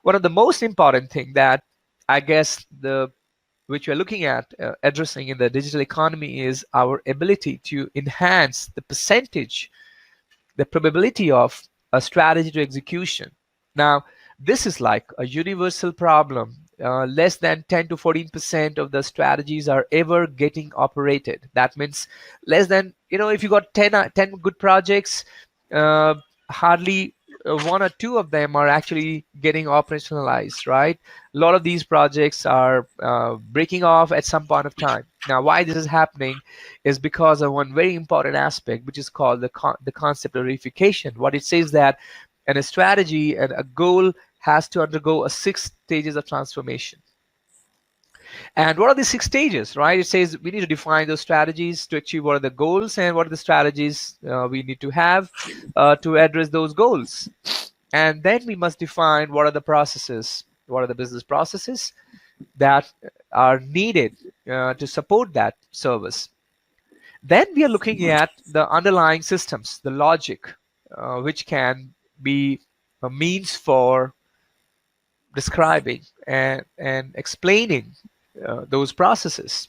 one of the most important thing that I guess which we're looking at addressing in the digital economy is our ability to enhance the percentage, the probability of a strategy to execution. Now, this is like a universal problem. Less than 10 to 14% of the strategies are ever getting operated. That means less than, if you got 10 good projects, hardly one or two of them are actually getting operationalized, right? A lot of these projects are breaking off at some point of time. Now, why this is happening is because of one very important aspect, which is called the concept of reification. What it says that in a strategy and a goal has to undergo a 6 stages of transformation. And what are the 6 stages, right? It says we need to define those strategies to achieve what are the goals and what are the strategies we need to have to address those goals. And then we must define what are the processes, what are the business processes that are needed to support that service. Then we are looking at the underlying systems, the logic, which can be a means for describing and explaining those processes.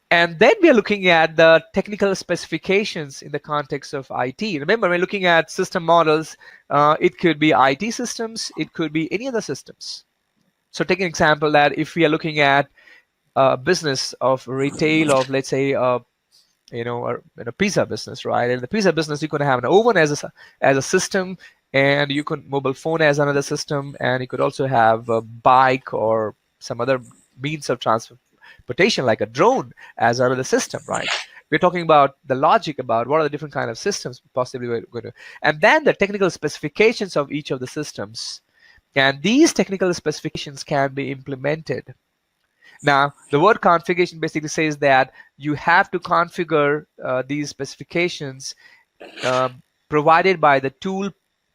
And then we are looking at the technical specifications in the context of IT. Remember, we're looking at system models. It could be IT systems. It could be any other systems. So take an example that if we are looking at a business of retail of, let's say, a pizza business, right? In the pizza business, you could have an oven as a system, and you could mobile phone as another system, and you could also have a bike or some other means of transportation like a drone as another system, right? We're talking about the logic about what are the different kind of systems possibly we're going to, and then the technical specifications of each of the systems, and these technical specifications can be implemented. Now, the word configuration basically says that you have to configure these specifications provided by the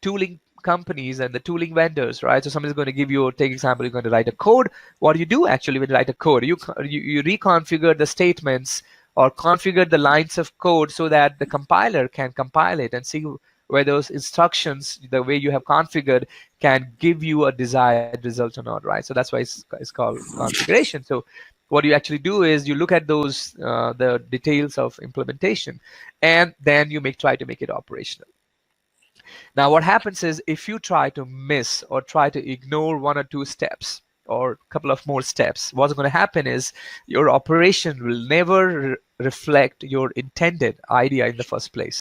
tooling companies and the tooling vendors, right? So somebody's going to give you, take example, you're going to write a code. What do you do actually when you write a code? You reconfigure the statements or configure the lines of code so that the compiler can compile it and see where those instructions, the way you have configured, can give you a desired result or not, right? So that's why it's called configuration. So what you actually do is you look at those, the details of implementation, and then you try to make it operational. Now, what happens is if you try to miss or try to ignore 1 or 2 steps or a couple of more steps, what's going to happen is your operation will never reflect your intended idea in the first place.